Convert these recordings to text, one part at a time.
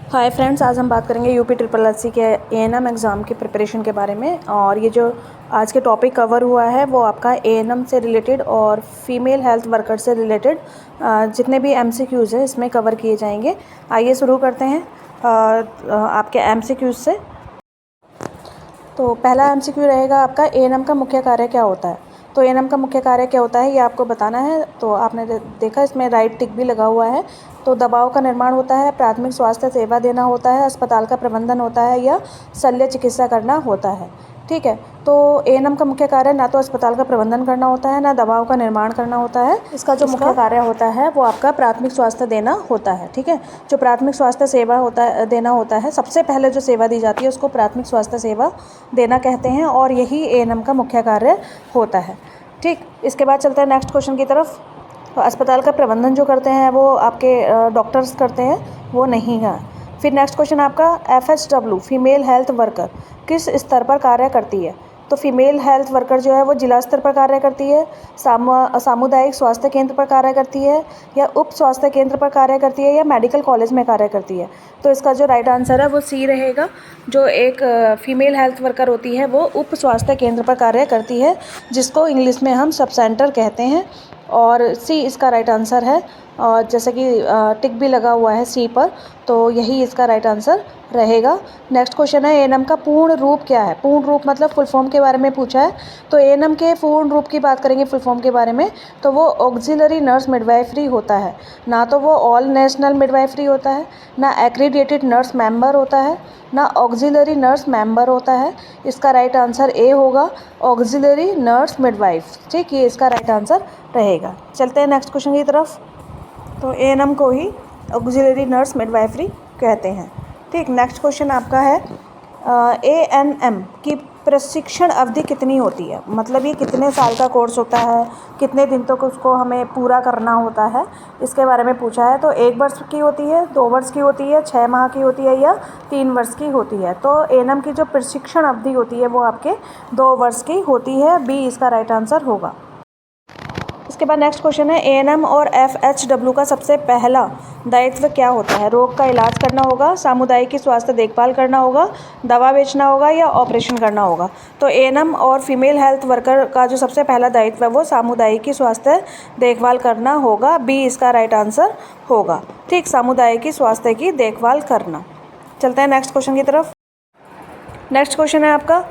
Hi friends, आज हम बात करेंगे यूपी ट्रिपल एस सी के एएनएम एग्ज़ाम की प्रिपरेशन के बारे में। और ये जो आज के टॉपिक कवर हुआ है वो आपका एएनएम से रिलेटेड और फीमेल हेल्थ वर्कर से रिलेटेड जितने भी एमसीक्यूज़ हैं इसमें कवर किए जाएंगे। आइए शुरू करते हैं आपके एमसीक्यूज़ से। तो पहला एमसीक्यू रहेगा आपका, एएनएम का मुख्य कार्य क्या होता है। तो एएनएम का मुख्य कार्य क्या होता है ये आपको बताना है। तो आपने देखा इसमें राइट टिक भी लगा हुआ है। तो दबाव का निर्माण होता है, प्राथमिक स्वास्थ्य सेवा देना होता है, अस्पताल का प्रबंधन होता है या शल्य चिकित्सा करना होता है। ठीक है, तो एएनएम का मुख्य कार्य ना तो अस्पताल का प्रबंधन करना होता है, ना दबाव का निर्माण करना होता है। इसका जो मुख्य कार्य होता है वो आपका प्राथमिक स्वास्थ्य देना होता है। ठीक है, जो प्राथमिक स्वास्थ्य सेवा देना होता है, सबसे पहले जो सेवा दी जाती है उसको प्राथमिक स्वास्थ्य सेवा देना कहते हैं और यही एएनएम का मुख्य कार्य होता है। ठीक, इसके बाद चलते हैं नेक्स्ट क्वेश्चन की तरफ। तो अस्पताल का प्रबंधन जो करते हैं वो आपके डॉक्टर्स करते हैं, वो नहीं है। फिर नेक्स्ट क्वेश्चन आपका, FHW फीमेल हेल्थ वर्कर किस स्तर पर कार्य करती है। तो फीमेल हेल्थ वर्कर जो है वो जिला स्तर पर कार्य करती है, सामुदायिक स्वास्थ्य केंद्र पर कार्य करती है, या उप स्वास्थ्य केंद्र पर कार्य करती है, या मेडिकल कॉलेज में कार्य करती है। तो इसका जो राइट आंसर है वो सी रहेगा। जो एक फीमेल हेल्थ वर्कर होती है वो उप स्वास्थ्य केंद्र पर कार्य करती है, जिसको इंग्लिश में हम सब सेंटर कहते हैं, और सी इसका राइट आंसर है। और जैसे कि टिक भी लगा हुआ है सी पर, तो यही इसका राइट आंसर रहेगा। नेक्स्ट क्वेश्चन है, एएनएम का पूर्ण रूप क्या है। पूर्ण रूप मतलब फुल फॉर्म के बारे में पूछा है। तो एएनएम के पूर्ण रूप की बात करेंगे फुल फॉर्म के बारे में, तो वो ऑक्सिलरी नर्स मिडवाइफरी होता है, ना तो वो ऑल नेशनल मिडवाइफरी होता है, ना एक्रीडिएटेड नर्स मेंबर होता है, ना ऑक्सिलरी नर्स मेंबर होता है। इसका राइट आंसर ए होगा, ऑक्सिलरी नर्स मिडवाइफ। ठीक, ये इसका राइट आंसर रहेगा। चलते हैं नेक्स्ट क्वेश्चन की तरफ। तो एएनएम को ही ऑक्सिलरी नर्स मिडवाइफरी कहते हैं। ठीक, नेक्स्ट क्वेश्चन आपका है, एएनएम की प्रशिक्षण अवधि कितनी होती है। मतलब ये कितने साल का कोर्स होता है, कितने दिन तक उसको हमें पूरा करना होता है, इसके बारे में पूछा है। तो 1 वर्ष की होती है, 2 वर्ष की होती है, 6 माह की होती है, या 3 वर्ष की होती है। तो एएनएम की जो प्रशिक्षण अवधि होती है वो आपके 2 वर्ष की होती है। बी इसका राइट आंसर होगा। इसके बाद नेक्स्ट क्वेश्चन है, एएनएम और FHW का सबसे पहला दायित्व क्या होता है। रोग का इलाज करना होगा, सामुदायिक की स्वास्थ्य देखभाल करना होगा, दवा बेचना होगा, या ऑपरेशन करना होगा। तो एएनएम और फीमेल हेल्थ वर्कर का जो सबसे पहला दायित्व है वो सामुदायिक की स्वास्थ्य देखभाल करना होगा। बी इसका राइट आंसर होगा। ठीक, सामुदायिक की स्वास्थ्य की देखभाल करना। चलते हैं नेक्स्ट क्वेश्चन की तरफ। नेक्स्ट क्वेश्चन है आपका,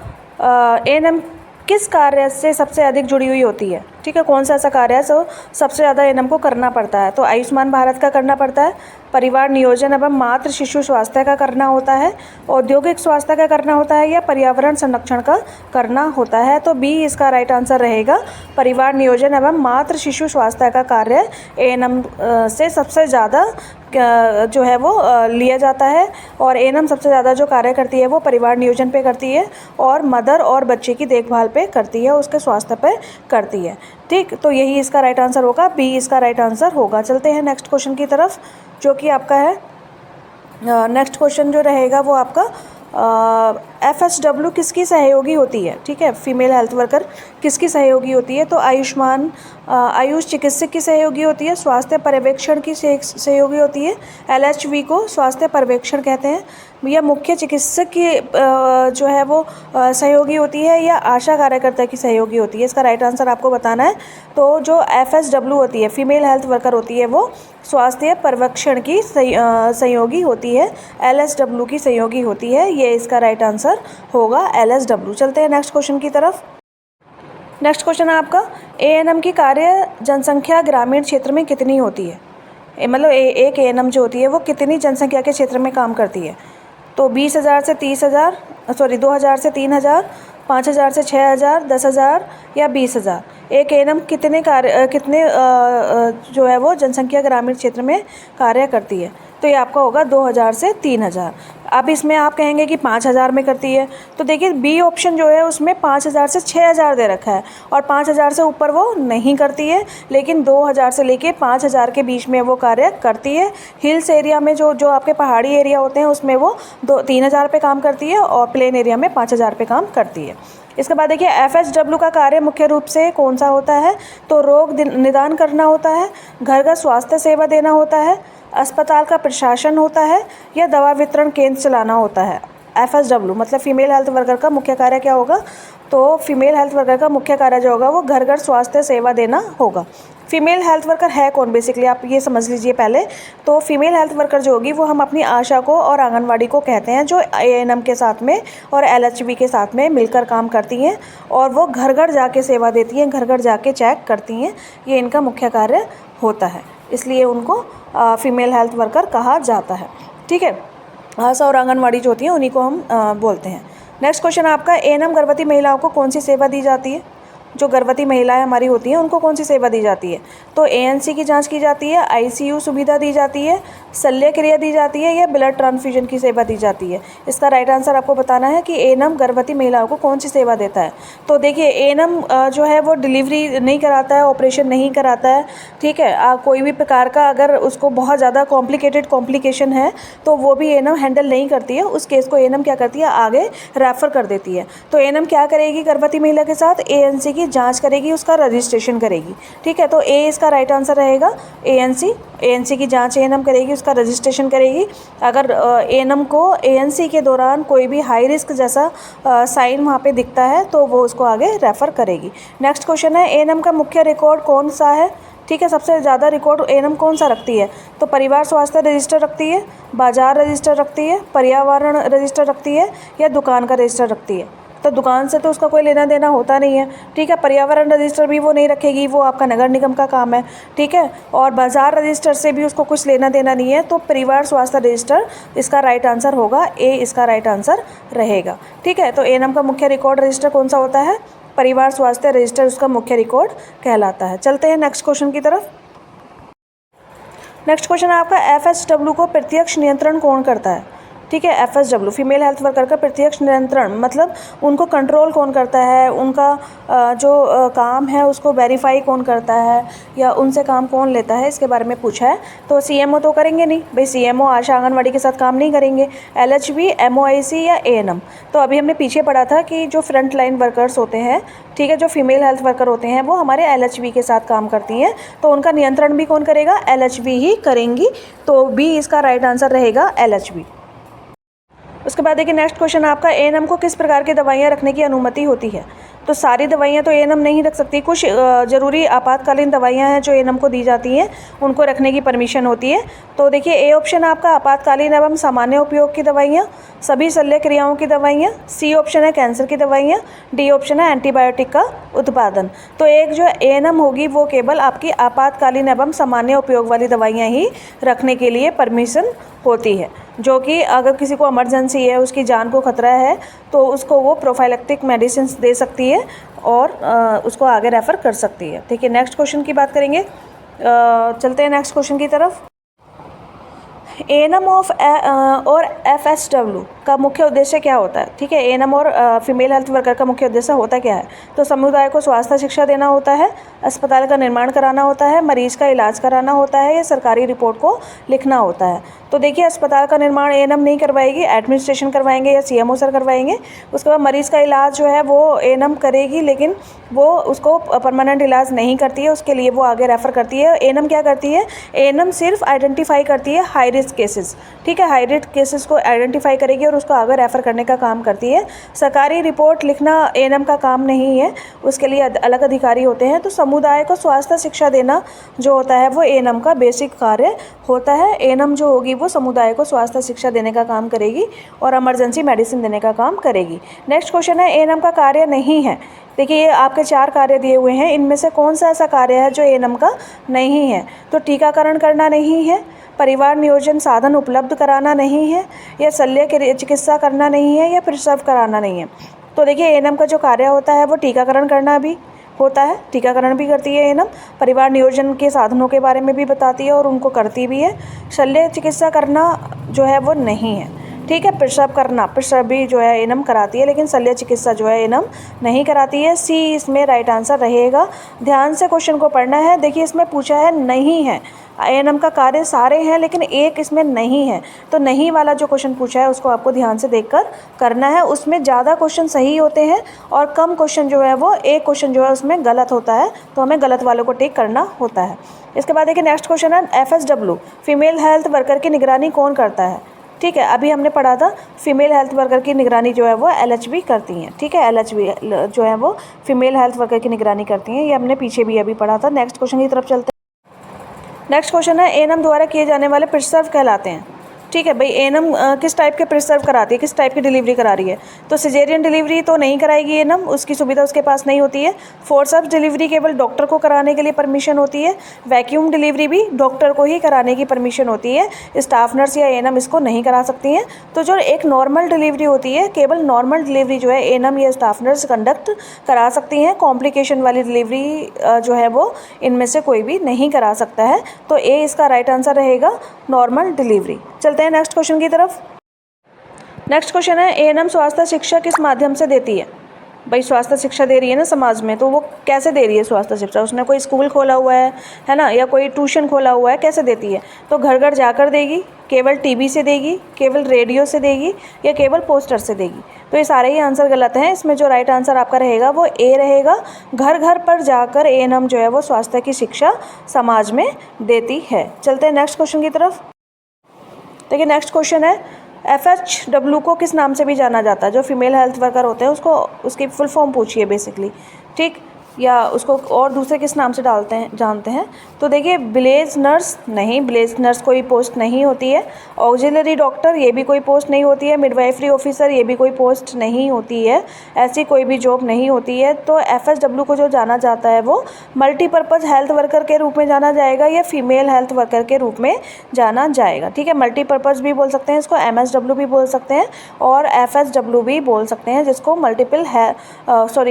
एएनएम किस कार्य से सबसे अधिक जुड़ी हुई होती है। ठीक है, कौन सा ऐसा कार्य है जो सबसे ज़्यादा एएनएम को करना पड़ता है। तो आयुष्मान भारत का करना पड़ता है, परिवार नियोजन एवं मातृ शिशु स्वास्थ्य का करना होता है, औद्योगिक स्वास्थ्य का करना होता है, या पर्यावरण संरक्षण का करना होता है। तो बी इसका राइट आंसर रहेगा, परिवार नियोजन एवं मातृ शिशु स्वास्थ्य का कार्य एएनएम से सबसे ज़्यादा जो है वो लिया जाता है। और एएनएम सबसे ज़्यादा जो कार्य करती है वो परिवार नियोजन पे करती है, और मदर और बच्चे की देखभाल पे करती है, उसके स्वास्थ्य पे करती है। ठीक, तो यही इसका राइट आंसर होगा। बी इसका राइट आंसर होगा। चलते हैं नेक्स्ट क्वेश्चन की तरफ, जो कि आपका है, नेक्स्ट क्वेश्चन जो रहेगा वो आपका, FHW किसकी सहयोगी होती है। ठीक है, फीमेल हेल्थ वर्कर किसकी सहयोगी होती है। तो आयुष चिकित्सक की सहयोगी होती है, स्वास्थ्य पर्यवेक्षण की सहयोगी होती है, LHV को स्वास्थ्य पर्यवेक्षण कहते हैं, या मुख्य चिकित्सक की जो है वो सहयोगी होती है, या आशा कार्यकर्ता की सहयोगी होती है। इसका राइट आंसर आपको बताना है। तो जो FHW होती है, फीमेल हेल्थ वर्कर होती है, वो स्वास्थ्य पर्यवेक्षण की सहयोगी होती है, LSW की सहयोगी होती है। ये इसका राइट आंसर होगा, LSW। चलते हैं नेक्स्ट क्वेश्चन की तरफ। नेक्स्ट क्वेश्चन है आपका, एएनएम की कार्य जनसंख्या ग्रामीण क्षेत्र में कितनी होती है। मतलब एक एएनएम जो होती है वो कितनी जनसंख्या के क्षेत्र में काम करती है। तो 20,000 से 30,000, 2000 से 3,000, 5,000 से 6,000, 10,000, या 20,000। एक एएनएम कितने जो है वो जनसंख्या ग्रामीण क्षेत्र में कार्य करती है। तो ये आपका होगा 2,000 से 3,000। अब इसमें आप कहेंगे कि 5,000 में करती है, तो देखिए बी ऑप्शन जो है उसमें 5,000 से 6,000 दे रखा है, और 5,000 से ऊपर वो नहीं करती है, लेकिन 2,000 से लेके 5,000 के बीच में वो कार्य करती है। हिल्स एरिया में जो आपके पहाड़ी एरिया होते हैं उसमें वो 3,000 पे काम करती है, और प्लेन एरिया में 5,000 पे काम करती है। इसके बाद देखिए FSW का कार्य मुख्य रूप से कौन सा होता है, तो रोग निदान करना होता है, घर घर स्वास्थ्य सेवा देना होता है, अस्पताल का प्रशासन होता है, या दवा वितरण केंद्र चलाना होता है। FSW मतलब फीमेल हेल्थ वर्कर का मुख्य कार्य क्या होगा, तो फीमेल हेल्थ वर्कर का मुख्य कार्य जो होगा वो घर घर स्वास्थ्य सेवा देना होगा। फीमेल हेल्थ वर्कर है कौन, बेसिकली आप ये समझ लीजिए पहले। तो फीमेल हेल्थ वर्कर जो होगी वो हम अपनी आशा को और आंगनवाड़ी को कहते हैं, जो ANM के साथ में और LHB के साथ में मिलकर काम करती हैं और वो घर घर जाके सेवा देती हैं, घर घर जाके चेक करती हैं। ये इनका मुख्य कार्य होता है, इसलिए उनको फीमेल हेल्थ वर्कर कहा जाता है। ठीक है, आशा और आंगनवाड़ी जो होती हैं उन्हीं को हम बोलते हैं। नेक्स्ट क्वेश्चन आपका, ANM गर्भवती महिलाओं को कौन सी सेवा दी जाती है, जो गर्भवती महिलाएं हमारी होती हैं उनको कौन सी सेवा दी जाती है, तो ANC की जांच की जाती है, ICU सुविधा दी जाती है, शल्य क्रिया दी जाती है, या ब्लड ट्रांसफ्यूजन की सेवा दी जाती है। इसका राइट आंसर आपको बताना है कि ANM गर्भवती महिलाओं को कौन सी सेवा देता है। तो देखिए ANM जो है वो डिलीवरी नहीं कराता है, ऑपरेशन नहीं कराता है। ठीक है, कोई भी प्रकार का अगर उसको बहुत ज़्यादा कॉम्प्लिकेशन है तो वो भी ANM हैंडल नहीं करती है, उस केस को ANM क्या करती है, आगे रेफ़र कर देती है। तो ANM क्या करेगी, गर्भवती महिला के साथ ANC की जांच करेगी, उसका रजिस्ट्रेशन करेगी। ठीक है, तो A इसका राइट आंसर रहेगा, ANC की जांच ANM करेगी, उसका रजिस्ट्रेशन करेगी। अगर ANM को ANC के दौरान कोई भी हाई रिस्क जैसा साइन वहाँ पे दिखता है तो वो उसको आगे रेफ़र करेगी। नेक्स्ट क्वेश्चन है, ANM का मुख्य रिकॉर्ड कौन सा है। ठीक है, सबसे ज़्यादा रिकॉर्ड ANM कौन सा रखती है, तो परिवार स्वास्थ्य रजिस्टर रखती है, बाजार रजिस्टर रखती है, पर्यावरण रजिस्टर रखती है, या दुकान का रजिस्टर रखती है। तो दुकान से तो उसका कोई लेना देना होता नहीं है। ठीक है, पर्यावरण रजिस्टर भी वो नहीं रखेगी, वो आपका नगर निगम का काम है। ठीक है, और बाजार रजिस्टर से भी उसको कुछ लेना देना नहीं है। तो परिवार स्वास्थ्य रजिस्टर इसका राइट आंसर होगा, A इसका राइट आंसर रहेगा। ठीक है, तो ANM का मुख्य रिकॉर्ड रजिस्टर कौन सा होता है, परिवार स्वास्थ्य रजिस्टर उसका मुख्य रिकॉर्ड कहलाता है। चलते हैं नेक्स्ट क्वेश्चन की तरफ। नेक्स्ट क्वेश्चन है आपका, FSW को प्रत्यक्ष नियंत्रण कौन करता है। ठीक है, FSW फीमेल हेल्थ वर्कर का प्रत्यक्ष नियंत्रण मतलब उनको कंट्रोल कौन करता है, उनका जो काम है उसको वेरीफाई कौन करता है, या उनसे काम कौन लेता है, इसके बारे में पूछा है। तो CMO तो करेंगे नहीं भाई, CMO आशा आंगनवाड़ी के साथ काम नहीं करेंगे, LHB, MOIC या ANM। तो अभी हमने पीछे पढ़ा था कि जो फ्रंट लाइन वर्कर्स होते हैं, ठीक है, जो फीमेल हेल्थ वर्कर होते हैं वो हमारे LHB के साथ काम करती हैं, तो उनका नियंत्रण भी कौन करेगा, LHB ही करेंगी। तो B इसका राइट आंसर रहेगा, LHB। उसके बाद देखिए नेक्स्ट क्वेश्चन आपका, ANM को किस प्रकार की दवाइयाँ रखने की अनुमति होती है। तो सारी दवाइयाँ तो ANM नहीं रख सकती, कुछ ज़रूरी आपातकालीन दवाइयाँ हैं जो ANM को दी जाती हैं, उनको रखने की परमिशन होती है। तो देखिए A ऑप्शन आपका आपातकालीन एवं सामान्य उपयोग की दवाइयाँ, सभी शल्य क्रियाओं की दवाइयाँ, C ऑप्शन है कैंसर की दवाइयाँ, D ऑप्शन है एंटीबायोटिक का उत्पादन। तो एक जो ANM होगी वो केवल आपकी आपातकालीन एवं सामान्य उपयोग वाली दवाइयाँ ही रखने के लिए परमिशन होती है, जो कि अगर किसी को इमरजेंसी है, उसकी जान को खतरा है, तो उसको वो प्रोफाइलेक्टिक मेडिसिन दे सकती है और उसको आगे रेफ़र कर सकती है। ठीक है, नेक्स्ट क्वेश्चन की बात करेंगे। चलते हैं नेक्स्ट क्वेश्चन की तरफ। ANM और FSW का मुख्य उद्देश्य क्या होता है। ठीक है, ANM और फीमेल हेल्थ वर्कर का मुख्य उद्देश्य होता क्या है, तो समुदाय को स्वास्थ्य शिक्षा देना होता है, अस्पताल का निर्माण कराना होता है, मरीज का इलाज कराना होता है, या सरकारी रिपोर्ट को लिखना होता है। तो देखिए अस्पताल का निर्माण ANM नहीं करवाएगी, एडमिनिस्ट्रेशन करवाएंगे या CMO सर करवाएंगे। उसके बाद मरीज़ का इलाज जो है वो ANM करेगी, लेकिन वो उसको परमानेंट इलाज नहीं करती है, उसके लिए वो आगे रेफ़र करती है। ANM क्या करती है, ANM सिर्फ आइडेंटिफाई करती है हाई रिस्क केसेस। ठीक है, हाई रिस्क केसेस को आइडेंटिफाई करेगी और उसको आगे रेफ़र करने का काम करती है। सरकारी रिपोर्ट लिखना ANM का काम नहीं है, उसके लिए अलग अधिकारी होते हैं। तो समुदाय को स्वास्थ्य शिक्षा देना जो होता है वो ANM का बेसिक कार्य होता है। ANM जो होगी वो समुदाय को स्वास्थ्य शिक्षा देने का काम करेगी और इमरजेंसी मेडिसिन देने का काम करेगी। नेक्स्ट क्वेश्चन है, ANM का कार्य नहीं है। देखिए ये आपके 4 कार्य दिए हुए हैं, इनमें से कौन सा ऐसा कार्य है जो ANM का नहीं है, तो टीकाकरण करना नहीं है, परिवार नियोजन साधन उपलब्ध कराना नहीं है, या शल्य चिकित्सा करना नहीं है, या प्रसव कराना नहीं है। तो देखिए ANM का जो कार्य होता है वो टीकाकरण करना भी होता है, टीकाकरण भी करती है ANM, परिवार नियोजन के साधनों के बारे में भी बताती है और उनको करती भी है। शल्य चिकित्सा करना जो है वो नहीं है। ठीक है। प्रसव करना, प्रसव भी जो है एएनएम कराती है, लेकिन शल्य चिकित्सा जो है एएनएम नहीं कराती है। सी इसमें राइट आंसर रहेगा। ध्यान से क्वेश्चन को पढ़ना है। देखिए इसमें पूछा है नहीं है, एएनएम का कार्य सारे हैं लेकिन एक इसमें नहीं है, तो नहीं वाला जो क्वेश्चन पूछा है उसको आपको ध्यान से देखकर करना है। उसमें ज़्यादा क्वेश्चन सही होते हैं और कम क्वेश्चन जो है वो एक क्वेश्चन जो है उसमें गलत होता है, तो हमें गलत वालों को टिक करना होता है। इसके बाद देखिए नेक्स्ट क्वेश्चन है एफएसडब्ल्यू फीमेल हेल्थ वर्कर की निगरानी कौन करता है। ठीक है, अभी हमने पढ़ा था फीमेल हेल्थ वर्कर की निगरानी जो है वो एलएचबी करती हैं। ठीक है, एलएचबी जो है वो फीमेल हेल्थ वर्कर की निगरानी करती हैं, ये हमने पीछे भी अभी पढ़ा था। नेक्स्ट क्वेश्चन की तरफ चलते हैं। नेक्स्ट क्वेश्चन है एएनएम द्वारा किए जाने वाले प्रिसर्व कहलाते हैं। ठीक है भाई, एएनएम किस टाइप के प्रिसर्व कराती है, किस टाइप की डिलीवरी करा रही है। तो सिजेरियन डिलीवरी तो नहीं कराएगी एएनएम, उसकी सुविधा उसके पास नहीं होती है। फोर्सअप डिलीवरी केवल डॉक्टर को कराने के लिए परमिशन होती है। वैक्यूम डिलीवरी भी डॉक्टर को ही कराने की परमिशन होती है, स्टाफ नर्स या एएनएम इसको नहीं करा सकती हैं। तो जो एक नॉर्मल डिलीवरी होती है, केवल नॉर्मल डिलीवरी जो है एएनएम या स्टाफ नर्स कंडक्ट करा सकती हैं। कॉम्प्लिकेशन वाली डिलीवरी जो है वो इनमें से कोई भी नहीं करा सकता है। तो ए इसका राइट आंसर रहेगा, नॉर्मल डिलीवरी। चलते हैं नेक्स्ट क्वेश्चन की तरफ। नेक्स्ट क्वेश्चन है एएनएम स्वास्थ्य शिक्षा किस माध्यम से देती है। भाई स्वास्थ्य शिक्षा दे रही है ना समाज में, तो वो कैसे दे रही है स्वास्थ्य शिक्षा। उसने कोई स्कूल खोला हुआ है ना, या कोई ट्यूशन खोला हुआ है, कैसे देती है। तो घर घर जाकर देगी, केवल टीवी से देगी, केवल रेडियो से देगी, या केवल पोस्टर से देगी। तो ये सारे ही आंसर गलत हैं। इसमें जो राइट आंसर आपका रहेगा वो ए रहेगा। घर घर पर जाकर एएनएम जो है वो स्वास्थ्य की शिक्षा समाज में देती है। चलते हैं नेक्स्ट क्वेश्चन की तरफ। देखिए नेक्स्ट क्वेश्चन है एफएचडब्ल्यू को किस नाम से भी जाना जाता है। जो फीमेल हेल्थ वर्कर होते हैं उसको उसकी फुल फॉर्म पूछिए बेसिकली, ठीक, या उसको और दूसरे किस नाम से जानते हैं। तो देखिए विलेज नर्स नहीं, विलेज नर्स कोई पोस्ट नहीं होती है। ऑक्सिलरी डॉक्टर ये भी कोई पोस्ट नहीं होती है। मिडवाइफरी ऑफिसर ये भी कोई पोस्ट नहीं होती है, ऐसी कोई भी जॉब नहीं होती है। तो एफएसडब्ल्यू को जो जाना जाता है वो मल्टीपर्पज़ हेल्थ वर्कर के रूप में जाना जाएगा या फीमेल हेल्थ वर्कर के रूप में जाना जाएगा। ठीक है, मल्टीपर्पज़ भी बोल सकते हैं इसको, एमएसडब्ल्यू भी बोल सकते हैं और एफएसडब्ल्यू भी बोल सकते हैं, जिसको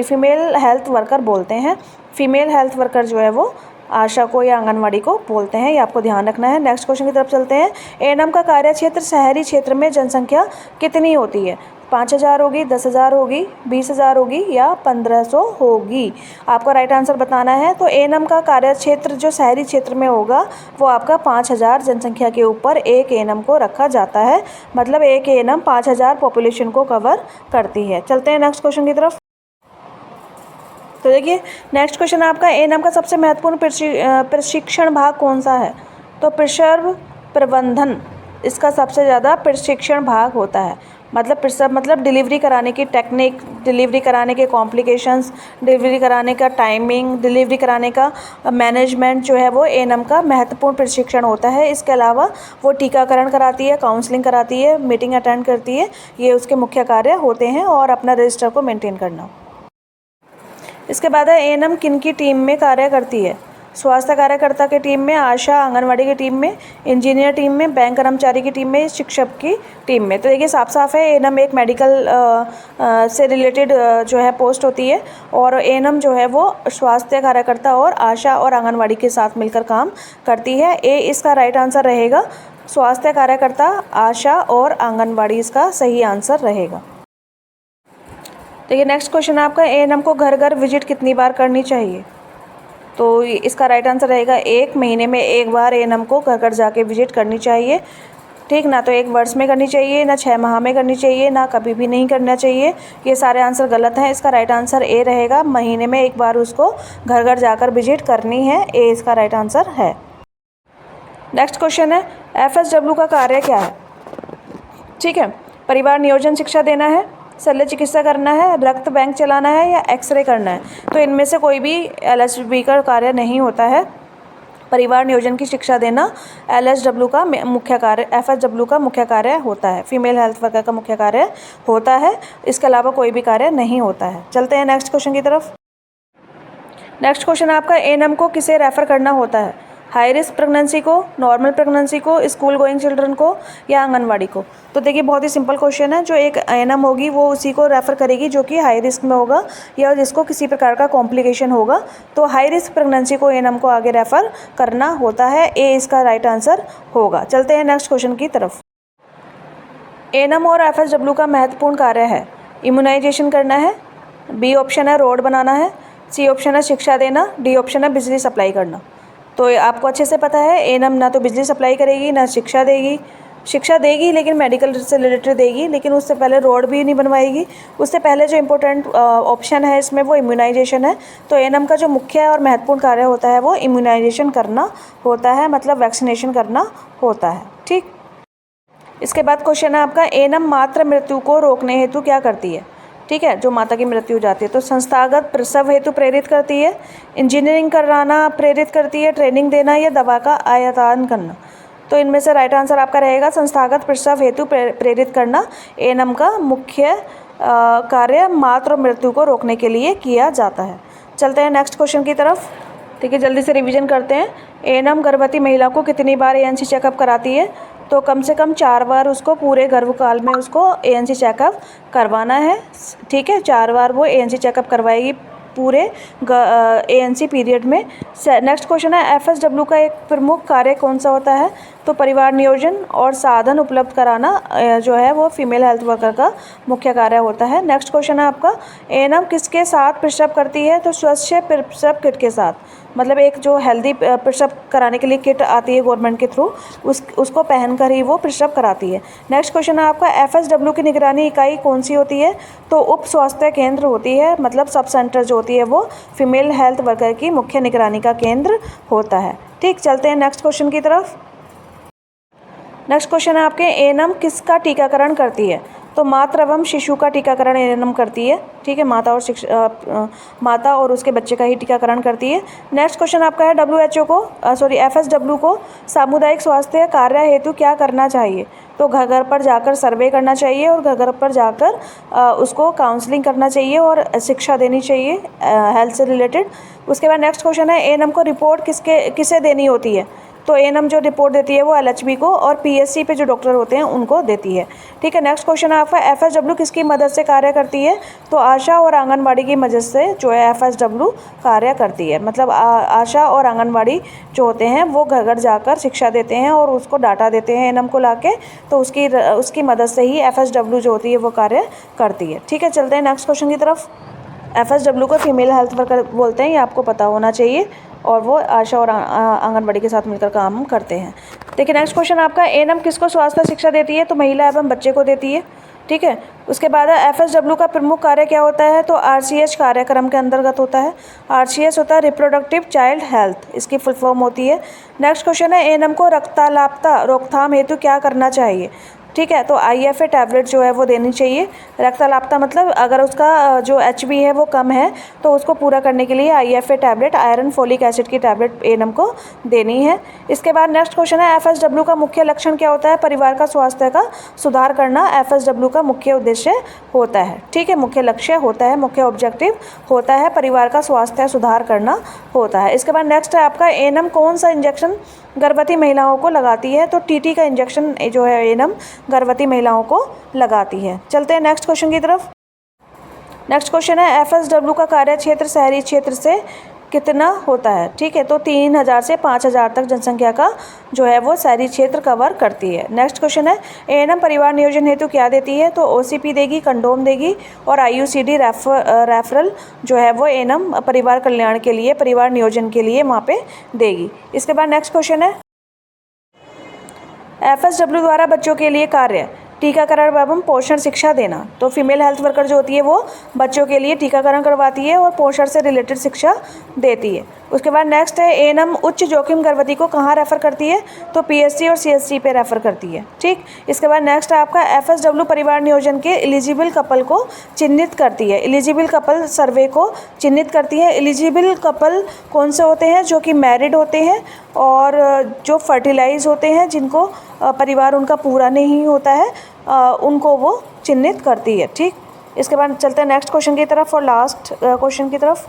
फीमेल हेल्थ वर्कर बोलते हैं। फीमेल हेल्थ वर्कर जो है वो आशा को या आंगनवाड़ी को बोलते हैं, ये आपको ध्यान रखना है। नेक्स्ट क्वेश्चन की तरफ चलते हैं। एएनएम का कार्य क्षेत्र शहरी क्षेत्र में जनसंख्या कितनी होती है। 5000 होगी, 10,000 होगी, 20,000 होगी या 1500 होगी। आपको राइट आंसर बताना है। तो एएनएम का कार्य क्षेत्र जो शहरी क्षेत्र में होगा वो आपका 5000 जनसंख्या के ऊपर एक एएनएम को रखा जाता है। मतलब एक एएनएम 5000 पॉपुलेशन को कवर करती है। चलते हैं नेक्स्ट क्वेश्चन की तरफ। तो देखिए नेक्स्ट क्वेश्चन आपका एएनएम का सबसे महत्वपूर्ण प्रशिक्षण भाग कौन सा है। तो प्रसव प्रबंधन इसका सबसे ज़्यादा प्रशिक्षण भाग होता है। मतलब प्रसव मतलब डिलीवरी कराने की टेक्निक, डिलीवरी कराने के कॉम्प्लिकेशंस, डिलीवरी कराने का टाइमिंग, डिलीवरी कराने का मैनेजमेंट जो है वो एएनएम का महत्वपूर्ण प्रशिक्षण होता है। इसके अलावा वो टीकाकरण कराती है, काउंसलिंग कराती है, मीटिंग अटेंड करती है, ये उसके मुख्य कार्य होते हैं, और अपना रजिस्टर को मेंटेन करना। इसके बाद है एएनएम किन की टीम में कार्य करती है। स्वास्थ्य कार्यकर्ता की टीम में, आशा आंगनवाड़ी की टीम में, इंजीनियर टीम में, बैंक कर्मचारी की टीम में, शिक्षक की टीम में। तो देखिए साफ साफ है एएनएम एक मेडिकल से रिलेटेड जो है पोस्ट होती है, और एएनएम जो है वो स्वास्थ्य कार्यकर्ता और आशा और आंगनवाड़ी के साथ मिलकर काम करती है। ए इसका राइट आंसर रहेगा। स्वास्थ्य कार्यकर्ता, आशा और आंगनवाड़ी इसका सही आंसर रहेगा। देखिए नेक्स्ट क्वेश्चन आपका एएनएम को घर घर विजिट कितनी बार करनी चाहिए। तो इसका राइट आंसर रहेगा 1 महीने में 1 बार एएनएम को घर घर जाके विजिट करनी चाहिए। ठीक ना, तो 1 वर्ष में करनी चाहिए, ना 6 माह में करनी चाहिए, ना कभी भी नहीं करना चाहिए। ये सारे आंसर गलत हैं। इसका राइट आंसर ए रहेगा, महीने में 1 बार उसको घर घर जाकर विजिट करनी है। ए इसका राइट आंसर है। नेक्स्ट क्वेश्चन है एफएसडब्ल्यू का कार्य क्या है। ठीक है, परिवार नियोजन शिक्षा देना है, शल्य चिकित्सा करना है, रक्त बैंक चलाना है या एक्सरे करना है। तो इनमें से कोई भी एलएचबी का कार्य नहीं होता है। परिवार नियोजन की शिक्षा देना एलएचडब्ल्यू का मुख्य कार्य, एफएसडब्ल्यू का मुख्य कार्य होता है, फीमेल हेल्थ वर्कर का मुख्य कार्य होता है। इसके अलावा कोई भी कार्य नहीं होता है। चलते हैं नेक्स्ट क्वेश्चन की तरफ। नेक्स्ट क्वेश्चन आपका एएनएम को किसे रेफ़र करना होता है। हाई रिस्क प्रेगनेंसी को, नॉर्मल प्रेगनेंसी को, स्कूल गोइंग चिल्ड्रन को या आंगनवाड़ी को। तो देखिए बहुत ही सिंपल क्वेश्चन है। जो एक एएनएम होगी वो उसी को रेफ़र करेगी जो कि हाई रिस्क में होगा या जिसको किसी प्रकार का कॉम्प्लिकेशन होगा। तो हाई रिस्क प्रेगनेंसी को एएनएम को आगे रेफ़र करना होता है। ए इसका राइट आंसर होगा। चलते हैं नेक्स्ट क्वेश्चन की तरफ। एएनएम और एफएसडब्ल्यू का महत्वपूर्ण कार्य है, इम्यूनाइजेशन करना है, बी ऑप्शन है रोड बनाना है, सी ऑप्शन है शिक्षा देना, डी ऑप्शन है बिजली सप्लाई करना। तो आपको अच्छे से पता है एएनएम ना तो बिजली सप्लाई करेगी ना शिक्षा देगी, शिक्षा देगी लेकिन मेडिकल से रिलेटेड देगी, लेकिन उससे पहले रोड भी नहीं बनवाएगी। उससे पहले जो इम्पोर्टेंट ऑप्शन है इसमें वो इम्यूनाइजेशन है। तो एएनएम का जो मुख्य और महत्वपूर्ण कार्य होता है वो इम्यूनाइजेशन करना होता है, मतलब वैक्सीनेशन करना होता है। ठीक, इसके बाद क्वेश्चन है आपका, एएनएम मातृ मृत्यु को रोकने हेतु क्या करती है। ठीक है, जो माता की मृत्यु हो जाती है तो संस्थागत प्रसव हेतु प्रेरित करती है, इंजीनियरिंग कराना प्रेरित करती है, ट्रेनिंग देना या दवा का आयातन करना। तो इनमें से राइट आंसर आपका रहेगा संस्थागत प्रसव हेतु प्रेरित करना एएनएम का मुख्य कार्य मातृ मृत्यु को रोकने के लिए किया जाता है। चलते हैं नेक्स्ट क्वेश्चन की तरफ। ठीक है, जल्दी से रिवीजन करते हैं। एएनएम गर्भवती महिला को कितनी बार एएनसी चेकअप कराती है। तो कम से कम 4 बार उसको पूरे गर्भकाल में उसको एएनसी चेकअप करवाना है। ठीक है, 4 बार वो एएनसी चेकअप करवाएगी पूरे एएनसी पीरियड में। नेक्स्ट क्वेश्चन है, एफएसडब्ल्यू का एक प्रमुख कार्य कौन सा होता है। तो परिवार नियोजन और साधन उपलब्ध कराना जो है वो फीमेल हेल्थ वर्कर का मुख्य कार्य होता है। नेक्स्ट क्वेश्चन है आपका, एएनएम किसके साथ प्रसव करती है। तो स्वच्छ प्रसव किट के साथ, मतलब एक जो हेल्दी प्रसव कराने के लिए किट आती है गवर्नमेंट के थ्रू, उसको पहनकर ही वो प्रसव कराती है। नेक्स्ट क्वेश्चन है आपका, एफएसडब्ल्यू की निगरानी इकाई कौन सी होती है। तो उप स्वास्थ्य केंद्र होती है, मतलब सब सेंटर जो होती है वो फीमेल हेल्थ वर्कर की मुख्य निगरानी का केंद्र होता है। ठीक, चलते हैं नेक्स्ट क्वेश्चन की तरफ। नेक्स्ट क्वेश्चन है आपके, एएनएम किसका टीकाकरण करती है। तो मातृ एवं शिशु का टीकाकरण एएनएम करती है। ठीक है, माता और उसके बच्चे का ही टीकाकरण करती है। नेक्स्ट क्वेश्चन आपका है, एफएसडब्ल्यू को सामुदायिक स्वास्थ्य कार्य हेतु क्या करना चाहिए। तो घर घर पर जाकर सर्वे करना चाहिए और घर घर पर जाकर उसको काउंसलिंग करना चाहिए और शिक्षा देनी चाहिए हेल्थ से रिलेटेड। उसके बाद नेक्स्ट क्वेश्चन है, एएनएम को रिपोर्ट किसे देनी होती है। तो एएनएम जो रिपोर्ट देती है वो एलएचबी को और पीएससी पे जो डॉक्टर होते हैं उनको देती है। ठीक है, नेक्स्ट क्वेश्चन है आपका, एफएसडब्ल्यू किसकी मदद से कार्य करती है। तो आशा और आंगनबाड़ी की मदद से जो है एफएसडब्ल्यू कार्य करती है, मतलब आशा और आंगनबाड़ी जो होते हैं वो घर घर जाकर शिक्षा देते हैं और उसको डाटा देते हैं एएनएम को लाके, तो उसकी मदद से ही एफएसडब्ल्यू जो होती है वो कार्य करती है। ठीक है, चलते हैं नेक्स्ट क्वेश्चन की तरफ। एफएसडब्ल्यू को फीमेल हेल्थ वर्कर बोलते हैं, ये आपको पता होना चाहिए, और वो आशा और आंगनबाड़ी के साथ मिलकर काम करते हैं। देखिए नेक्स्ट क्वेश्चन आपका, एएनएम किसको स्वास्थ्य शिक्षा देती है। तो महिला एवं बच्चे को देती है। ठीक है, उसके बाद एफएसडब्ल्यू का प्रमुख कार्य क्या होता है। तो आरसीएच कार्यक्रम के अंतर्गत होता है। आरसीएच होता है रिप्रोडक्टिव चाइल्ड हेल्थ, इसकी फुल फॉर्म होती है। नेक्स्ट क्वेश्चन है, एएनएम को रक्तलापता रोकथाम हेतु क्या करना चाहिए। ठीक है, तो आईएफए टैबलेट जो है वो देनी चाहिए। रक्तलापता मतलब अगर उसका जो एचबी है वो कम है तो उसको पूरा करने के लिए IFA tablet, iron folic acid की टैबलेट एएनएम को देनी है। इसके बाद नेक्स्ट क्वेश्चन है, एफएसडब्ल्यू का मुख्य लक्षण क्या होता है। परिवार का स्वास्थ्य का सुधार करना एफएसडब्ल्यू का मुख्य उद्देश्य होता है। ठीक है, मुख्य लक्ष्य होता है, मुख्य ऑब्जेक्टिव होता है, परिवार का स्वास्थ्य सुधार करना होता है। इसके बाद नेक्स्ट है आपका, एएनएम कौन सा इंजेक्शन गर्भवती महिलाओं को लगाती है। तो टीटी का इंजेक्शन जो है एएनएम गर्भवती महिलाओं को लगाती है। चलते हैं नेक्स्ट क्वेश्चन की तरफ। नेक्स्ट क्वेश्चन है, एफएसडब्ल्यू का कार्य क्षेत्र शहरी क्षेत्र से कितना होता है। ठीक है, तो 3000 से 5000 तक जनसंख्या का जो है वो शहरी क्षेत्र कवर करती है। नेक्स्ट क्वेश्चन है, एएनएम परिवार नियोजन हेतु क्या देती है। तो ओसीपी देगी, कंडोम देगी और आईयूसीडी रेफरल जो है वो एएनएम परिवार कल्याण के लिए, परिवार नियोजन के लिए वहाँ पे देगी। इसके बाद नेक्स्ट क्वेश्चन है, एफएसडब्ल्यू द्वारा बच्चों के लिए कार्य टीकाकरण एवं पोषण शिक्षा देना। तो फीमेल हेल्थ वर्कर जो होती है वो बच्चों के लिए टीकाकरण करवाती है और पोषण से रिलेटेड शिक्षा देती है। उसके बाद नेक्स्ट है, एएनएम उच्च जोखिम गर्भवती को कहाँ रेफ़र करती है। तो पीएससी और सीएससी पे रेफ़र करती है। ठीक, इसके बाद नेक्स्ट है आपका, एफएसडब्ल्यू परिवार नियोजन के एलिजिबल कपल को चिन्हित करती है। एलिजिबल कपल सर्वे को चिन्हित करती है। एलिजिबल कपल कौन से होते हैं, जो कि मैरिड होते हैं और जो फर्टिलाइज होते हैं, जिनको परिवार उनका पूरा नहीं होता है, उनको वो चिन्हित करती है। ठीक, इसके बाद चलते हैं नेक्स्ट क्वेश्चन की तरफ और लास्ट क्वेश्चन की तरफ।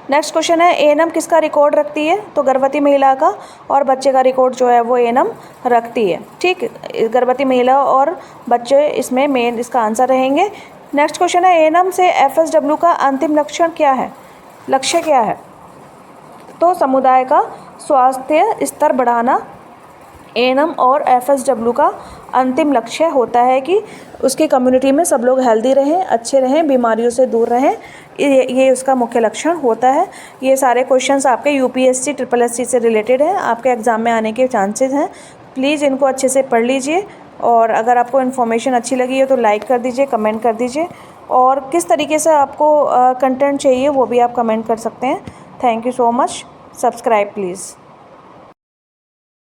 नेक्स्ट क्वेश्चन है, एएनएम किसका रिकॉर्ड रखती है। तो गर्भवती महिला का और बच्चे का रिकॉर्ड जो है वो एएनएम रखती है। ठीक, गर्भवती महिला और बच्चे इसमें मेन इसका आंसर रहेंगे। नेक्स्ट क्वेश्चन है, एएनएम से एफएसडब्ल्यू का अंतिम लक्ष्य क्या है। तो समुदाय का स्वास्थ्य स्तर बढ़ाना, एएनएम और एफएसडब्ल्यू का अंतिम लक्ष्य होता है कि उसकी कम्युनिटी में सब लोग हेल्दी रहें, अच्छे रहें, बीमारियों से दूर रहें। ये उसका मुख्य लक्षण होता है। ये सारे क्वेश्चंस आपके यूपीएससी ट्रिपल एससी से रिलेटेड हैं, आपके एग्ज़ाम में आने के चांसेस हैं। प्लीज़ इनको अच्छे से पढ़ लीजिए और अगर आपको इन्फॉर्मेशन अच्छी लगी हो तो लाइक कर दीजिए, कमेंट कर दीजिए और किस तरीके से आपको कंटेंट चाहिए वो भी आप कमेंट कर सकते हैं। Thank you so much. Subscribe please.